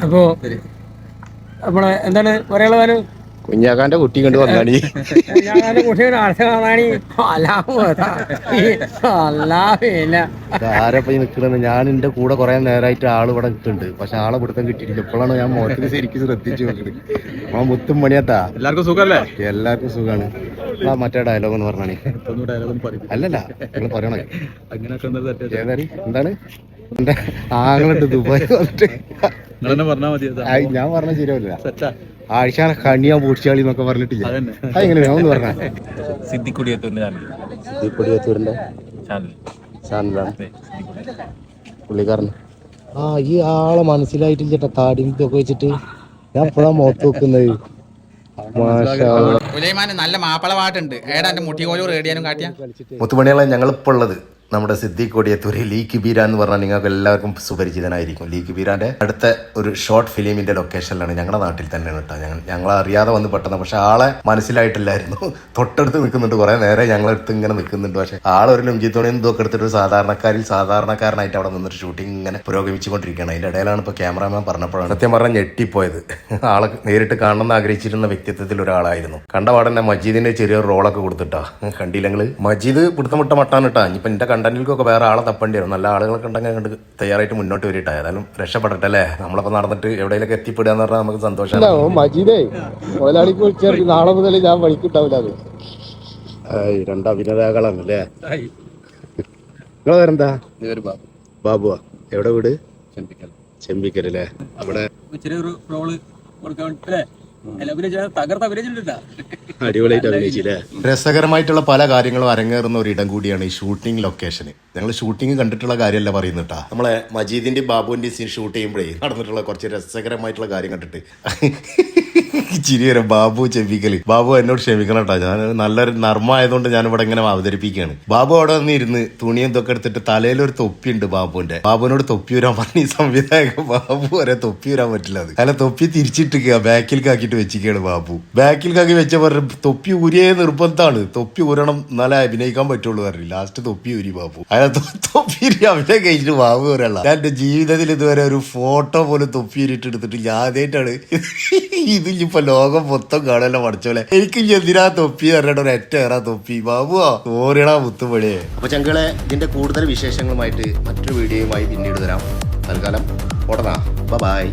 അപ്പോ നമ്മളെ എന്താണ് പറയാനുള്ള കാര്യം? കുഞ്ഞാക്കാന്റെ കുട്ടി കണ്ട് വന്നാണി കുഞ്ഞാക്കാന്റെ കുട്ടിയുടെ അടുത്ത കാണാണി ആരപ്പ നിൽക്കണെന്ന് ഞാൻ എന്റെ കൂടെ കുറെ നേരമായിട്ട് ആള് ഇവിടെ നിൽക്കുന്നുണ്ട്. പക്ഷെ ആളെ പിടുത്തം കിട്ടിയിട്ടില്ല. ഇപ്പോഴാണ് ഞാൻ മുഖത്തിന് ശരിക്കും ശ്രദ്ധിച്ചു നോക്കുന്നത്. ആ മുത്തും മണിയാത്താ എല്ലാവർക്കും സുഖല്ലേ? എല്ലാവർക്കും സുഖാണ്. ആ മറ്റേ ഡയലോഗ് എന്ന് പറഞ്ഞാണി അല്ലല്ല നിങ്ങൾ പറയണേ എന്താണ് എന്റെ ആങ്ങളിട്ട് ദുബായ് വന്നിട്ട് ഞാൻ പറഞ്ഞ ശരിയാവില്ല. ആഴ്ച കണ്ണിയാ പൂടിച്ചാളി എന്നൊക്കെ പറഞ്ഞിട്ടില്ല. അതെങ്ങനെയാ ഒന്ന് പറഞ്ഞ സിദ്ദിഖുടിയത്തൂരിന്റെ ചാനലാണ് പുള്ളിക്കാരൻ. ആ ഈ ആളെ മനസ്സിലായിട്ടില്ല ചേട്ടാ. താടി ഇതൊക്കെ വെച്ചിട്ട് ഞാൻ എപ്പോഴാ മുഖത്ത് വെക്കുന്നത്. നല്ല മാപ്പിള പാട്ടുണ്ട്. ഏടാ എന്റെ മുട്ടിക്കോലൂർ റേഡിയാനും കാട്ടിയ മുത്തുമണികളെ ഞങ്ങളിപ്പോൾ ഉള്ളത് നമ്മുടെ സിദ്ദിഖ് കൊടിയത്തൂർ ലീ കിബീര എന്ന് പറഞ്ഞാൽ നിങ്ങൾക്ക് എല്ലാവർക്കും സുപരിചിതനായിരിക്കും. ലീ കിബീരാന്റെ അടുത്ത ഒരു ഷോർട്ട് ഫിലിമിന്റെ ലൊക്കേഷനിലാണ്. ഞങ്ങളുടെ നാട്ടിൽ തന്നെയാണ് കേട്ടോ. ഞങ്ങൾ അറിയാതെ വന്ന് പെട്ടെന്ന്. പക്ഷെ ആളെ മനസ്സിലായിട്ടില്ലായിരുന്നു. തൊട്ടടുത്ത് നിൽക്കുന്നുണ്ട്. കുറെ നേരം ഞങ്ങളടുത്ത് ഇങ്ങനെ നിൽക്കുന്നുണ്ട്. പക്ഷെ ആളൊരു ലുങ്കിത്തോണിയും ഇതൊക്കെ എടുത്തിട്ട് സാധാരണക്കാരനായിട്ട് അവിടെ നിന്നൊരു ഷൂട്ടിംഗ് ഇങ്ങനെ പുരോഗമിച്ചുകൊണ്ടിരിക്കുകയാണ്. അതിന്റെ ഇടയിലാണ് ഇപ്പോൾ ക്യാമറാമാൻ പറഞ്ഞപ്പോഴാണ് സത്യം പറഞ്ഞാൽ ഞെട്ടിപ്പോയത്. ആളെ നേരിട്ട് കാണണമെന്ന് ആഗ്രഹിച്ചിരുന്ന വ്യക്തിത്വത്തിൽ ഒരാളായിരുന്നു. കണ്ട പാടന്നെ മജീദിന്റെ ചെറിയൊരു റോളൊക്കെ കൊടുത്തിട്ടാ കണ്ടില്ലെങ്കിൽ. മജീദ് പിടുത്തമിട്ട മട്ടാണ് കേട്ടാ. ഇനിയിപ്പോൾ എന്റെ കണ്ടന്റിലേക്കൊക്കെ വേറെ ആളെ തപ്പേണ്ടി വരും. നല്ല ആളുകളൊക്കെ ഉണ്ടെങ്കിൽ കണ്ട് തയ്യാറായിട്ട് മുന്നോട്ട് വരിട്ടാ. ഏതായാലും രക്ഷപ്പെടട്ടെ അല്ലേ. നമ്മളപ്പോ നടന്നിട്ട് എവിടെയെങ്കിലും എത്തിപ്പെടുക എന്ന് പറഞ്ഞാൽ നമുക്ക് സന്തോഷമാണ്. മജീദേ മുതലാളിക്ക് വിളിച്ചാൽ നാളെ മുതൽ ഞാൻ വഴിക്കിട്ടാവില്ല. രണ്ട് അഭിനേതാക്കളാണ് അല്ലേ? നിങ്ങളെ പേരെന്താ? ബാബുവാ. എവിടെ വീട്? ചെമ്പിക്കൽ അല്ലേ? അവിടെ അടിപൊളിയായിട്ട് അഭിനയിച്ചില്ലേ? രസകരമായിട്ടുള്ള പല കാര്യങ്ങളും അരങ്ങേറുന്ന ഒരു ഇടം കൂടിയാണ് ഈ ഷൂട്ടിംഗ് ലൊക്കേഷന്. ഞങ്ങൾ ഷൂട്ടിംഗ് കണ്ടിട്ടുള്ള കാര്യമല്ല പറയുന്നുട്ടാ. നമ്മളെ മജീദിന്റെ ബാബുവിന്റെ സീൻ ഷൂട്ട് ചെയ്യുമ്പോഴേ നടന്നിട്ടുള്ള കുറച്ച് രസകരമായിട്ടുള്ള കാര്യം കണ്ടിട്ട് ചിരി വരും. ബാബു ചെമ്പിക്കല്. ബാബു എന്നോട് ക്ഷമിക്കണം കേട്ടോ. ഞാൻ നല്ലൊരു നർമ്മമായതുകൊണ്ട് ഞാൻ ഇവിടെ ഇങ്ങനെ അവതരിപ്പിക്കുകയാണ്. ബാബു അവിടെ വന്ന് ഇരുന്ന് തുണിയും ഇതൊക്കെ എടുത്തിട്ട് തലയിലൊരു തൊപ്പിയുണ്ട് ബാബുവിന്റെ. ബാബുവിനോട് തൊപ്പി വരാൻ പറഞ്ഞ ഈ സംവിധായകൻ ബാബു വരെ തൊപ്പി വരാൻ പറ്റില്ല. അത് അല്ല തൊപ്പി തിരിച്ചിട്ട് ബാക്കിൽക്കാക്കിട്ട് വെച്ചിരിക്കുകയാണ് ബാബു. ബാക്കിൽക്കാക്കി വെച്ച പറഞ്ഞ തൊപ്പി ഊരിയേ നിർബന്ധമാണ്. തൊപ്പി ഊരണം എന്നാലേ അഭിനയിക്കാൻ പറ്റുള്ളൂ പറഞ്ഞു. ലാസ്റ്റ് തൊപ്പി ഊരി ബാബു. അയാൾ തൊപ്പി അഭിനയം കഴിച്ചിട്ട് ബാബു വരെയുള്ള ഞാൻ എന്റെ ജീവിതത്തിൽ ഇതുവരെ ഒരു ഫോട്ടോ പോലും തൊപ്പി ഊരിട്ട് എടുത്തിട്ട് ഞാൻ ആദ്യമായിട്ടാണ് ഇത് ഇപ്പൊ ലോകം മൊത്തം കാണാനോ പഠിച്ചോലെ. എനിക്ക് എന്തിനാ തൊപ്പി പറഞ്ഞിട്ട് ഒരു ഏറ്റേറാ തൊപ്പി ബാബുവാ ഓരിടാ മുത്തുപടിയെ. അപ്പൊ ചങ്കളെ ഇതിന്റെ കൂടുതൽ വിശേഷങ്ങളുമായിട്ട് മറ്റൊരു വീഡിയോയുമായി പിന്നീട് തരാം. തൽക്കാലം ഓടനാ. ബൈ.